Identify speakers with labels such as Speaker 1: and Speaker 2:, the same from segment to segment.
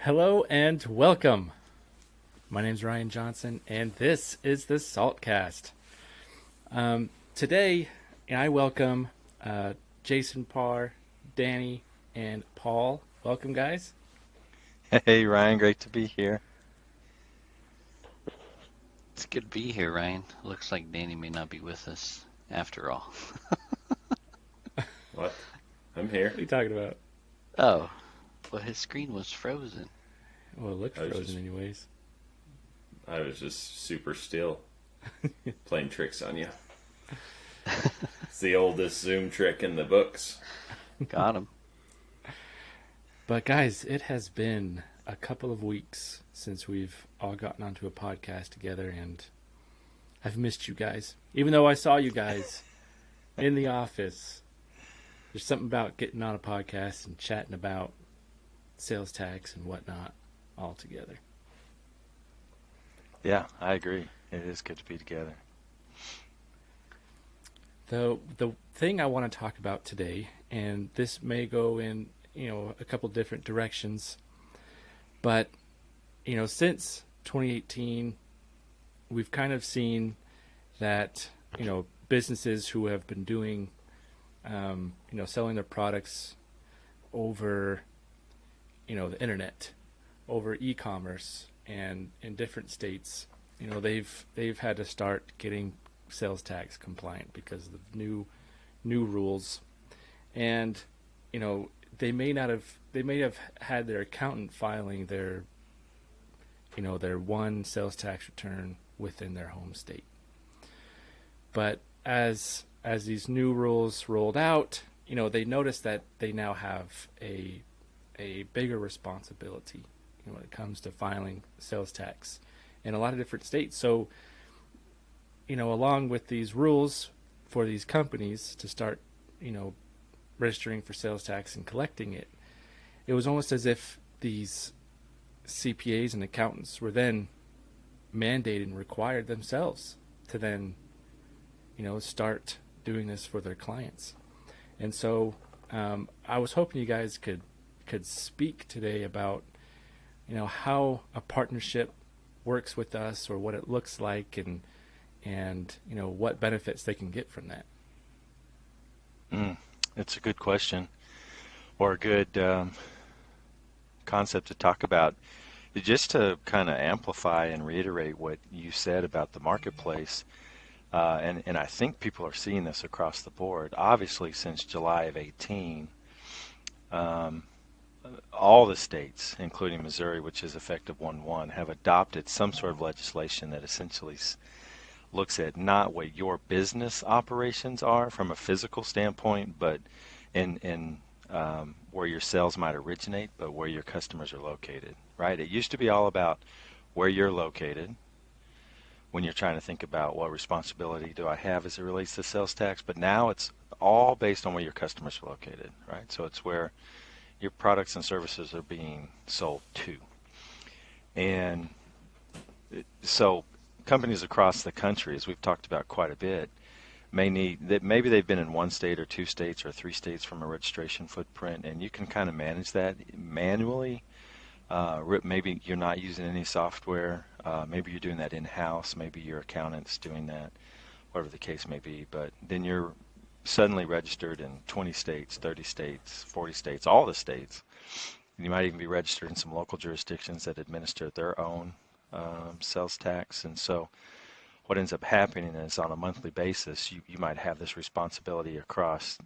Speaker 1: Hello and welcome. My name's Ryan Johnson, and this is the Saltcast. Today, I welcome Jason Parr, Danny, and Paul. Welcome, guys.
Speaker 2: Hey Ryan, great to be here.
Speaker 3: It's good to be here, Ryan. Looks like Danny may not be with us after all.
Speaker 4: What? I'm
Speaker 1: What
Speaker 4: here.
Speaker 1: are you talking about?
Speaker 3: Oh, well, his screen was frozen.
Speaker 1: Well, it looks
Speaker 4: I was
Speaker 1: frozen,
Speaker 4: just
Speaker 1: anyways.
Speaker 4: I was just super still, playing tricks on you. It's the oldest Zoom trick in the books.
Speaker 3: Got him.
Speaker 1: But, guys, it has been a couple of weeks since we've all gotten onto a podcast together, and I've missed you guys. Even though I saw you guys in the office, there's something about getting on a podcast and chatting about sales tax and whatnot all together.
Speaker 2: Yeah, I agree. It is good to be together.
Speaker 1: The thing I want to talk about today, and this may go in a couple different directions, but since 2018, we've kind of seen that businesses who have been doing selling their products over the internet, over e-commerce, and in different states, they've had to start getting sales tax compliant because of the new rules, and they may have had their accountant filing their one sales tax return within their home state, but as these new rules rolled out, they noticed that they now have a bigger responsibility when it comes to filing sales tax in a lot of different states. So, along with these rules for these companies to start, registering for sales tax and collecting it, it was almost as if these CPAs and accountants were then mandated and required themselves to then, start doing this for their clients. And so I was hoping you guys could speak today about how a partnership works with us, or what it looks like, and what benefits they can get from that.
Speaker 2: Mm, it's a good question, or a good concept to talk about. Just to kind of amplify and reiterate what you said about the marketplace, and I think people are seeing this across the board. Obviously, since July of 18, um, all the states, including Missouri, which is effective 1/1, have adopted some sort of legislation that essentially looks at not what your business operations are from a physical standpoint, but in where your sales might originate, but where your customers are located, right? It used to be all about where you're located when you're trying to think about what responsibility do I have as it relates to sales tax, but now it's all based on where your customers are located, right? So it's where your products and services are being sold to. And so companies across the country, as we've talked about quite a bit, may need that maybe they've been in one state or two states or three states from a registration footprint, and you can kind of manage that manually. Maybe you're not using any software. Maybe you're doing that in-house. Maybe your accountant's doing that, whatever the case may be. But then you're suddenly registered in 20 states, 30 states, 40 states, all the states. And you might even be registered in some local jurisdictions that administer their own sales tax. And so what ends up happening is on a monthly basis, you might have this responsibility across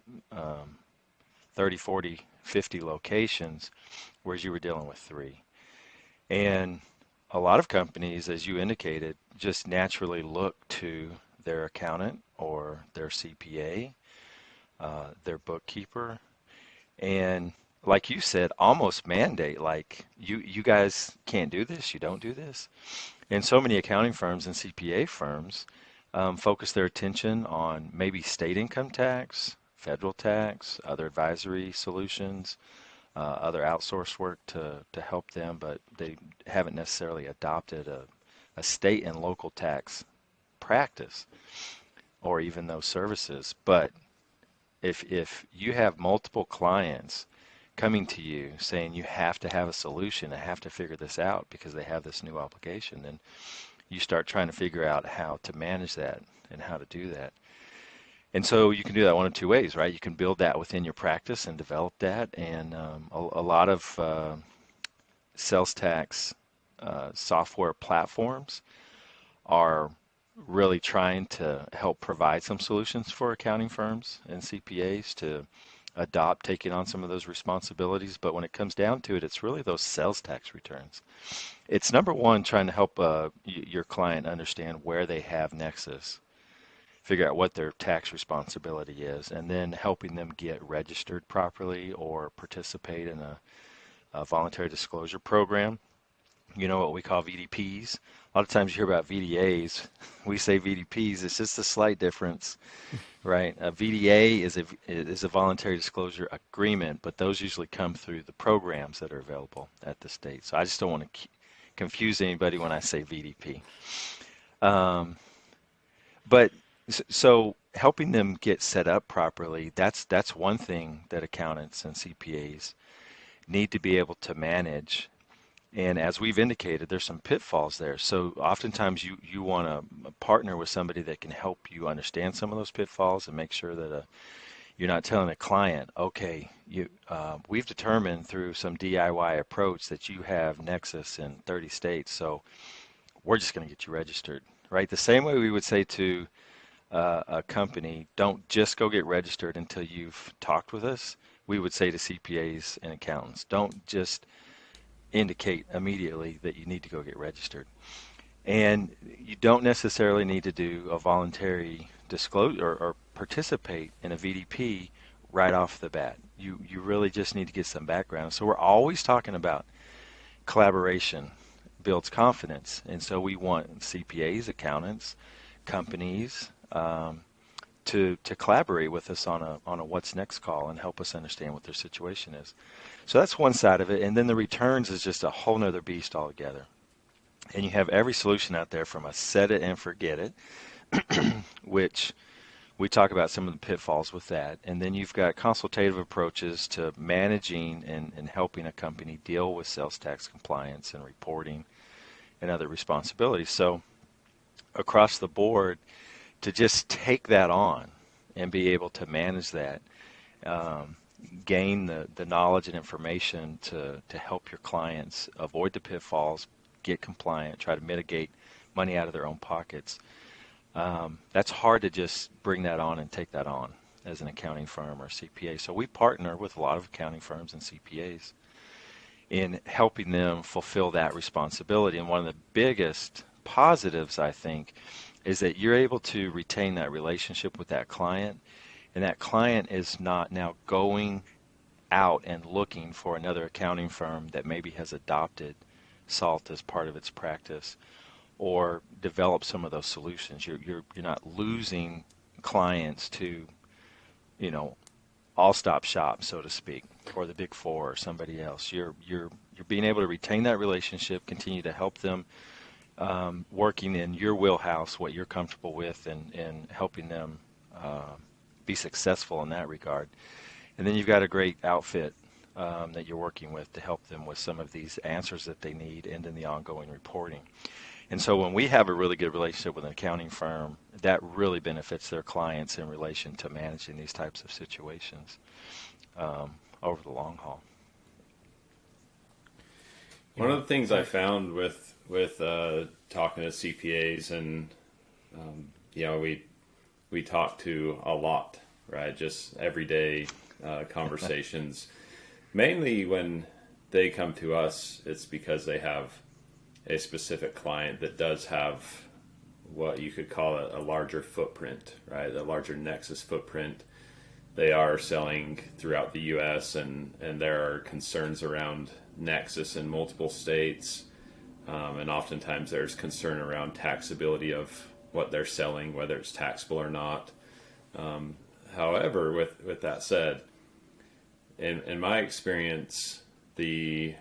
Speaker 2: 30, 40, 50 locations, whereas you were dealing with three. And a lot of companies, as you indicated, just naturally look to their accountant or their CPA, their bookkeeper, and like you said, almost mandate, like you guys can't do this, you don't do this. And so many accounting firms and CPA firms focus their attention on maybe state income tax, federal tax, other advisory solutions, other outsourced work to help them, but they haven't necessarily adopted a state and local tax practice or even those services. But if you have multiple clients coming to you saying you have to have a solution, I have to figure this out because they have this new obligation, then you start trying to figure out how to manage that and how to do that. And so you can do that one of two ways, right? You can build that within your practice and develop that. And a lot of sales tax software platforms are really trying to help provide some solutions for accounting firms and CPAs to adopt taking on some of those responsibilities. But when it comes down to it, it's really those sales tax returns. It's number one, trying to help your client understand where they have nexus, figure out what their tax responsibility is, and then helping them get registered properly or participate in a voluntary disclosure program. You know what we call VDPs. A lot of times you hear about VDAs. We say VDPs. It's just a slight difference, right? A VDA is a voluntary disclosure agreement, but those usually come through the programs that are available at the state. So I just don't want to confuse anybody when I say VDP. But so helping them get set up properly, that's one thing that accountants and CPAs need to be able to manage. And as we've indicated, there's some pitfalls there. So oftentimes you want to partner with somebody that can help you understand some of those pitfalls and make sure that you're not telling a client, okay, we've determined through some DIY approach that you have nexus in 30 states, so we're just going to get you registered, right? The same way we would say to a company, don't just go get registered until you've talked with us. We would say to CPAs and accountants, don't just indicate immediately that you need to go get registered. And you don't necessarily need to do a voluntary disclosure or participate in a VDP right off the bat. You really just need to get some background. So we're always talking about collaboration builds confidence. And so we want CPAs, accountants, companies to collaborate with us on a what's next call and help us understand what their situation is. So that's one side of it. And then the returns is just a whole nother beast altogether. And you have every solution out there from a set it and forget it, which we talk about some of the pitfalls with that. And then you've got consultative approaches to managing and helping a company deal with sales tax compliance and reporting and other responsibilities. So across the board, to just take that on and be able to manage that, gain the knowledge and information to help your clients avoid the pitfalls, get compliant, try to mitigate money out of their own pockets. That's hard to just bring that on and take that on as an accounting firm or CPA. So we partner with a lot of accounting firms and CPAs in helping them fulfill that responsibility. And one of the biggest positives, I think, is that you're able to retain that relationship with that client, and that client is not now going out and looking for another accounting firm that maybe has adopted SALT as part of its practice or developed some of those solutions. You're not losing clients to, all stop shop, so to speak, or the Big Four or somebody else. You're being able to retain that relationship, continue to help them, working in your wheelhouse, what you're comfortable with, and helping them be successful in that regard. And then you've got a great outfit that you're working with to help them with some of these answers that they need and in the ongoing reporting. And so when we have a really good relationship with an accounting firm, that really benefits their clients in relation to managing these types of situations over the long haul.
Speaker 4: One of the things I found with talking to CPAs, and we talk to a lot, right? Just everyday conversations. Mainly when they come to us, it's because they have a specific client that does have what you could call a larger footprint, right? A larger nexus footprint. They are selling throughout the U.S. and there are concerns around nexus in multiple states. And oftentimes there's concern around taxability of what they're selling, whether it's taxable or not. However, with that said, in my experience, the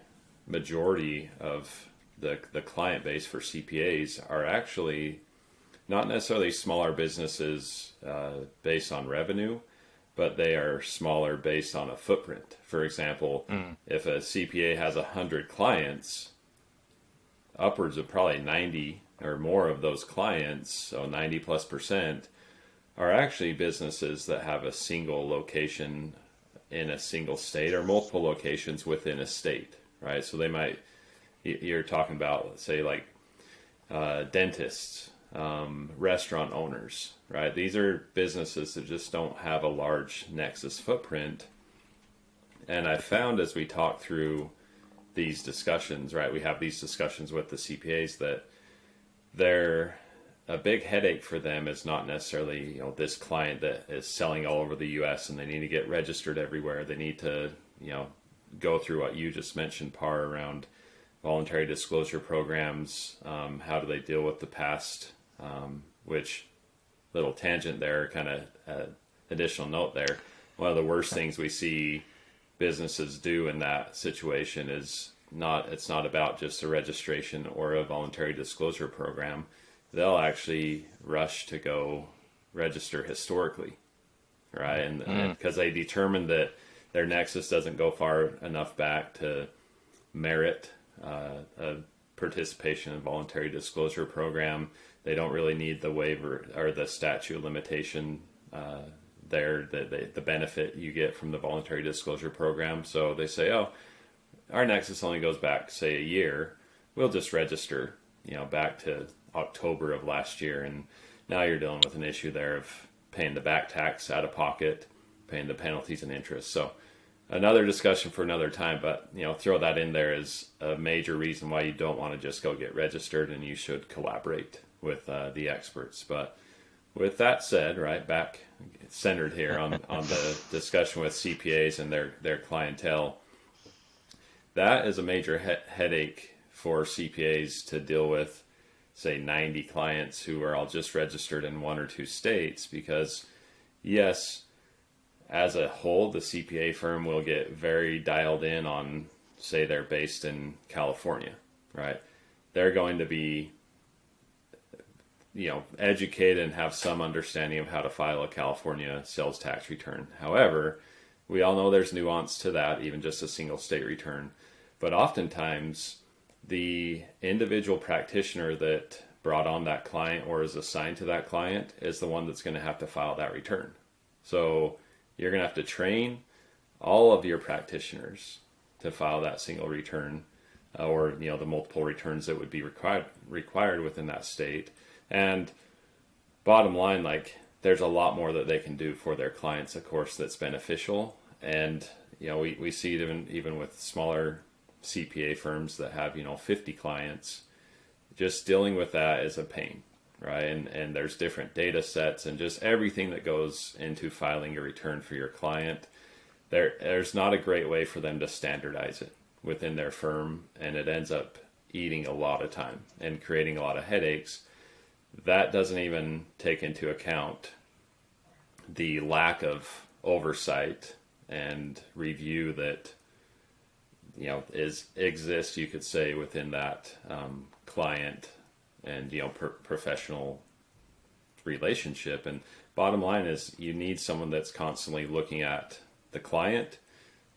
Speaker 4: majority of the client base for CPAs are actually not necessarily smaller businesses based on revenue, but they are smaller based on a footprint. For example, if a CPA has 100 clients, upwards of probably 90 or more of those clients, so 90+%, are actually businesses that have a single location in a single state or multiple locations within a state, right? So they might, you're talking about, let's say, like dentists, restaurant owners, right? These are businesses that just don't have a large nexus footprint. And I found as we talk through these discussions, right, we have these discussions with the CPAs, that a big headache for them is not necessarily, this client that is selling all over the U.S. and they need to get registered everywhere. They need to, go through what you just mentioned, Par, around voluntary disclosure programs. How do they deal with the past? Which, little tangent there, kind of additional note there. One of the worst things we see businesses do in that situation is it's not about just a registration or a voluntary disclosure program. They'll actually rush to go register historically, right? And because they determined that their nexus doesn't go far enough back to merit a participation in a voluntary disclosure program. They don't really need the waiver or the statute of limitation the benefit you get from the voluntary disclosure program. So they say, oh, our nexus only goes back, say, a year. We'll just register, back to October of last year. And now you're dealing with an issue there of paying the back tax out of pocket, paying the penalties and interest. So another discussion for another time, but throw that in there as a major reason why you don't want to just go get registered, and you should collaborate with the experts. But with that said, right, back centered here on the discussion with CPAs and their clientele, that is a major headache for CPAs to deal with, say, 90 clients who are all just registered in one or two states, because yes, as a whole, the CPA firm will get very dialed in on, say, they're based in California, right? They're going to be, educated and have some understanding of how to file a California sales tax return. However, we all know there's nuance to that, even just a single state return. But oftentimes, the individual practitioner that brought on that client or is assigned to that client is the one that's going to have to file that return. So you're going to have to train all of your practitioners to file that single return, or the multiple returns that would be required within that state. And bottom line, there's a lot more that they can do for their clients, of course, that's beneficial. And we see it even with smaller CPA firms that have 50 clients. Just dealing with that is a pain, right? And there's different data sets and just everything that goes into filing your return for your client. There's not a great way for them to standardize it within their firm, and it ends up eating a lot of time and creating a lot of headaches. That doesn't even take into account the lack of oversight and review that exists, you could say, within that client and professional relationship. And bottom line is, you need someone that's constantly looking at the client,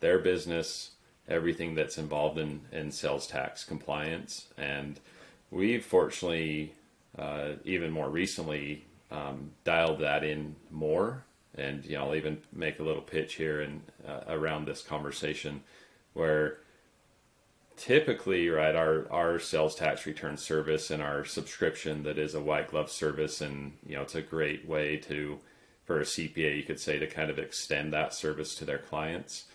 Speaker 4: their business, everything that's involved in sales tax compliance. And we've fortunately even more recently dialed that in more. And I'll even make a little pitch here and around this conversation, where typically, right, our sales tax return service and our subscription that is a white glove service, and it's a great way for a CPA, you could say, to kind of extend that service to their clients.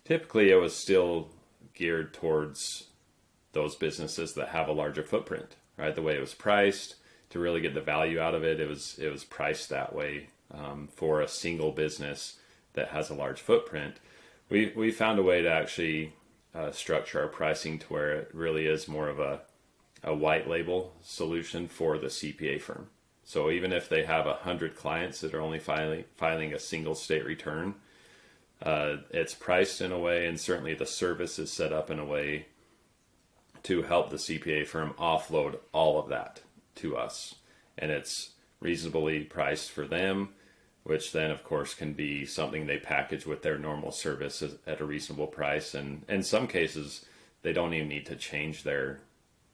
Speaker 4: Typically, it was still geared towards those businesses that have a larger footprint, right? The way it was priced, to really get the value out of it, it was priced that way for a single business that has a large footprint. We found a way to actually structure our pricing to where it really is more of a white label solution for the CPA firm. So even if they have 100 clients that are only filing a single state return, it's priced in a way, and certainly the service is set up in a way to help the CPA firm offload all of that to us. And it's reasonably priced for them. which then of course can be something they package with their normal service at a reasonable price. And in some cases, they don't even need to change their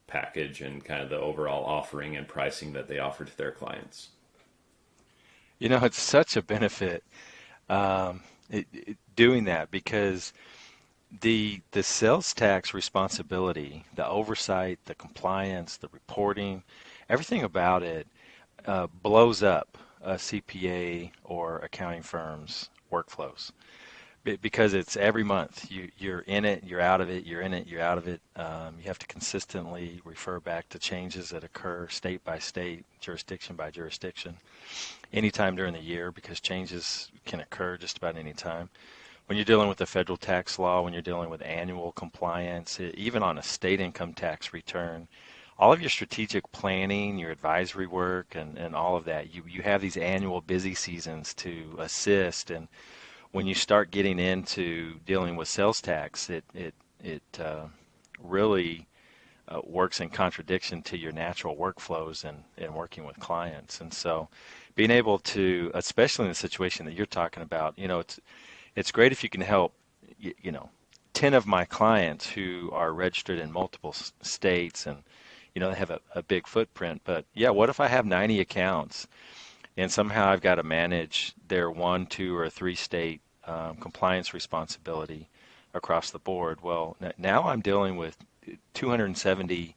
Speaker 4: package and kind of the overall offering and pricing that they offer to their clients.
Speaker 2: It's such a benefit doing that, because the sales tax responsibility, the oversight, the compliance, the reporting, everything about it blows up a CPA or accounting firm's workflows, because it's every month. You're in it, you're out of it, you're in it, you're out of it. You have to consistently refer back to changes that occur state by state, jurisdiction by jurisdiction, anytime during the year, because changes can occur just about any time. When you're dealing with the federal tax law, when you're dealing with annual compliance, even on a state income tax return, all of your strategic planning, your advisory work, and all of that, you have these annual busy seasons to assist. And when you start getting into dealing with sales tax, it really works in contradiction to your natural workflows and working with clients. And so being able to, especially in the situation that you're talking about, it's great if you can help, 10 of my clients who are registered in multiple states, and, they have a big footprint. But yeah, what if I have 90 accounts and somehow I've got to manage their 1, 2, or 3 state compliance responsibility across the board? Well, now I'm dealing with 270,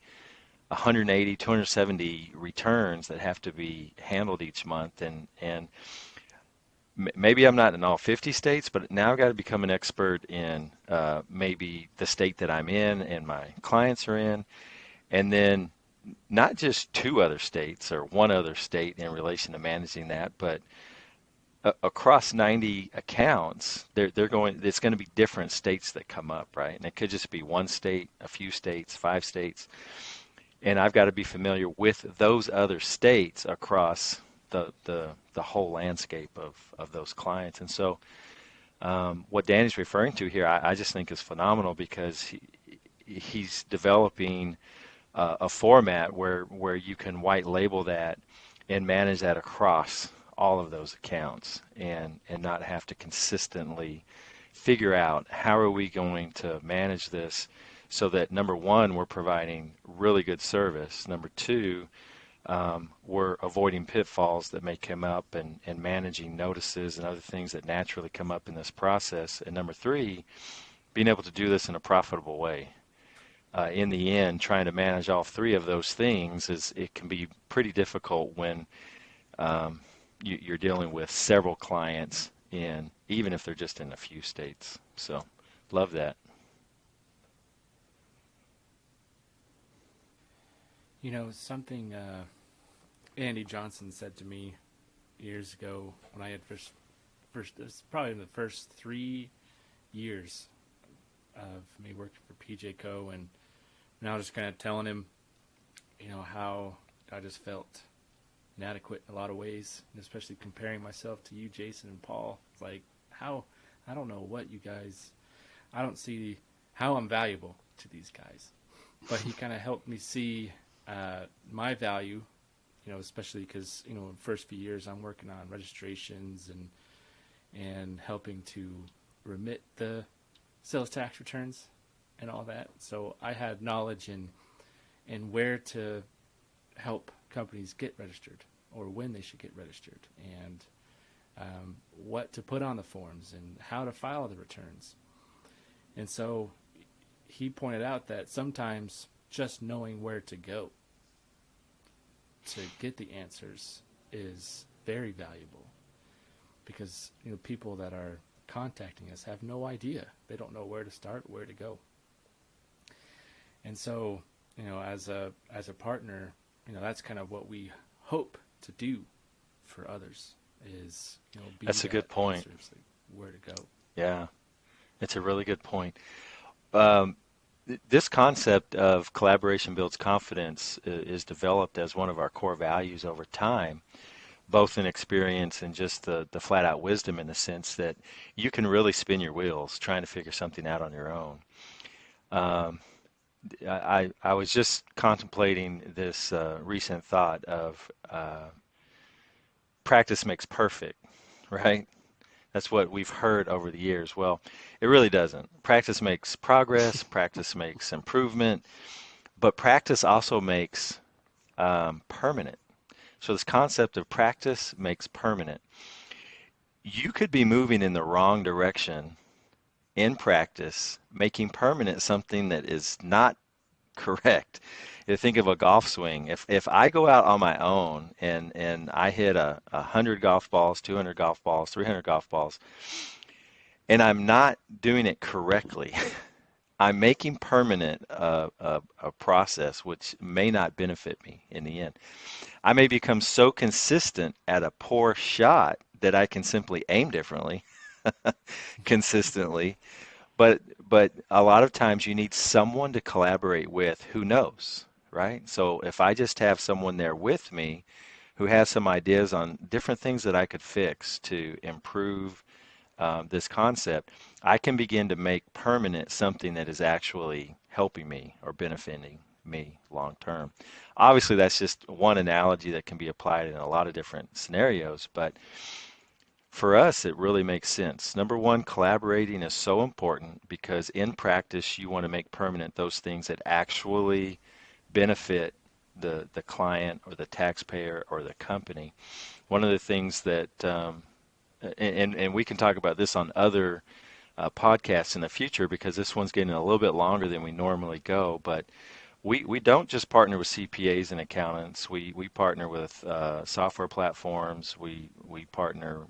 Speaker 2: 180, 270 returns that have to be handled each month. And maybe I'm not in all 50 states, but now I've got to become an expert in maybe the state that I'm in and my clients are in, and then not just 2 other states or 1 other state in relation to managing that, but across 90 accounts, it's going to be different states that come up, right? And it could just be 1 state, a few states, 5 states, and I've got to be familiar with those other states across the whole landscape of those clients. And so what Danny's referring to here, I just think is phenomenal, because he's developing a format where you can white label that and manage that across all of those accounts, and not have to consistently figure out how are we going to manage this so that, number 1, we're providing really good service, number 2, we're avoiding pitfalls that may come up, and managing notices and other things that naturally come up in this process, and number 3, being able to do this in a profitable way. In the end, trying to manage all 3 of those things it can be pretty difficult when you're dealing with several clients, even if they're just in a few states. So, love that.
Speaker 1: Something Andy Johnson said to me years ago when I had first this probably in the first 3 years of me working for PJ Co. And I was just kind of telling him, how I just felt inadequate in a lot of ways, and especially comparing myself to you, Jason and Paul. It's like, I don't know what you guys, I don't see how I'm valuable to these guys. But he kind of helped me see my value, especially because, in the first few years I'm working on registrations and helping to remit the sales tax returns and all that. So I had knowledge in where to help companies get registered, or when they should get registered, and what to put on the forms and how to file the returns. And so he pointed out that sometimes just knowing where to go to get the answers is very valuable, because people that are contacting us have no idea. They don't know where to start, where to go. And so, as a partner, that's kind of what we hope to do for others, is be
Speaker 2: That's a good point.
Speaker 1: answers, like where to go.
Speaker 2: Yeah, it's a really good point. This concept of collaboration builds confidence is developed as one of our core values over time, both in experience and just the flat out wisdom, in the sense that you can really spin your wheels trying to figure something out on your own. I was just contemplating this recent thought of practice makes perfect, right? That's what we've heard over the years. Well, it really doesn't. Practice makes progress, practice makes improvement, but practice also makes permanent. So this concept of practice makes permanent. You could be moving in the wrong direction in practice, making permanent something that is not correct. You think of a golf swing. If I go out on my own and I hit 100 golf balls, 200 golf balls, 300 golf balls, and I'm not doing it correctly, I'm making permanent a process which may not benefit me in the end. I may become so consistent at a poor shot that I can simply aim differently consistently. But a lot of times you need someone to collaborate with who knows, right? So if I just have someone there with me who has some ideas on different things that I could fix to improve this concept, I can begin to make permanent something that is actually helping me or benefiting me long term. Obviously, that's just one analogy that can be applied in a lot of different scenarios, but for us, it really makes sense. Number one, collaborating is so important because in practice, you want to make permanent those things that actually benefit the client or the taxpayer or the company. One of the things that, and we can talk about this on other podcasts in the future because this one's getting a little bit longer than we normally go, but we don't just partner with CPAs and accountants. We partner with software platforms. We partner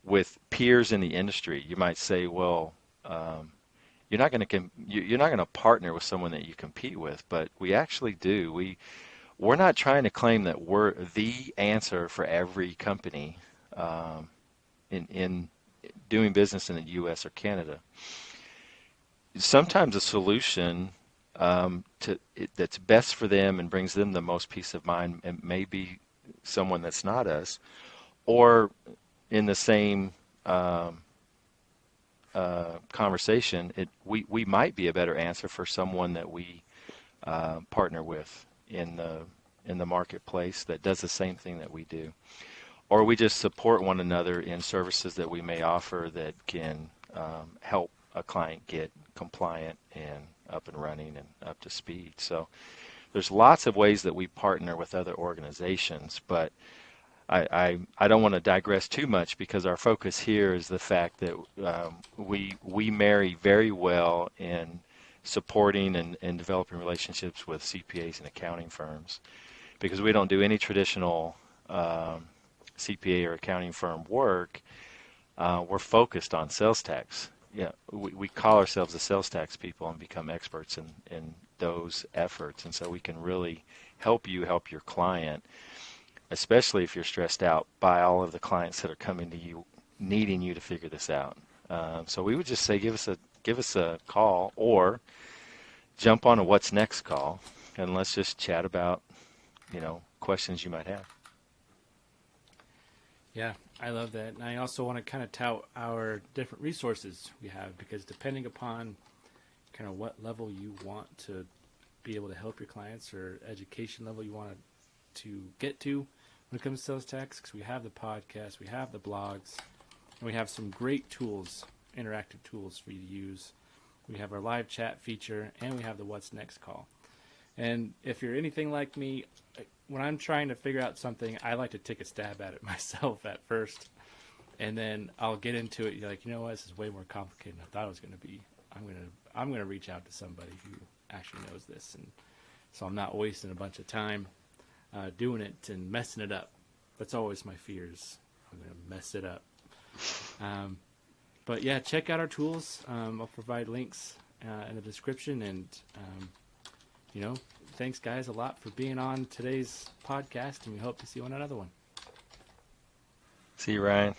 Speaker 2: with peers in the industry. You might say, well, you're not going to partner with someone that you compete with, but we actually do. We're not trying to claim that we're the answer for every company in doing business in the U.S. or Canada. Sometimes a solution that's best for them and brings them the most peace of mind, and maybe someone that's not us, or in the same conversation, we might be a better answer for someone that we partner with in the marketplace that does the same thing that we do, or we just support one another in services that we may offer that can help a client get compliant and up and running and up to speed. So there's lots of ways that we partner with other organizations, but I don't want to digress too much because our focus here is the fact that we marry very well in supporting and developing relationships with CPAs and accounting firms because we don't do any traditional CPA or accounting firm work. We're focused on sales tax. Yeah, we call ourselves the sales tax people and become experts in those efforts, and so we can really help you help your client, especially if you're stressed out by all of the clients that are coming to you needing you to figure this out. So we would just say give us a call or jump on a what's next call and let's just chat about questions you might have.
Speaker 1: Yeah, I love that. And I also want to kind of tout our different resources we have because depending upon kind of what level you want to be able to help your clients or education level you want to get to when it comes to sales tax, because we have the podcast, we have the blogs, and we have some great tools, interactive tools for you to use. We have our live chat feature, and we have the What's Next call. And if you're anything like me, when I'm trying to figure out something, I like to take a stab at it myself at first, and then I'll get into it. You're like, you know what, this is way more complicated than I thought it was going to be. I'm gonna reach out to somebody who actually knows this, and so I'm not wasting a bunch of time doing it and messing it up. That's always my fears. I'm gonna mess it up. But yeah, check out our tools. I'll provide links in the description, and thanks guys a lot for being on today's podcast, and we hope to see you on another one.
Speaker 2: See you, Ryan.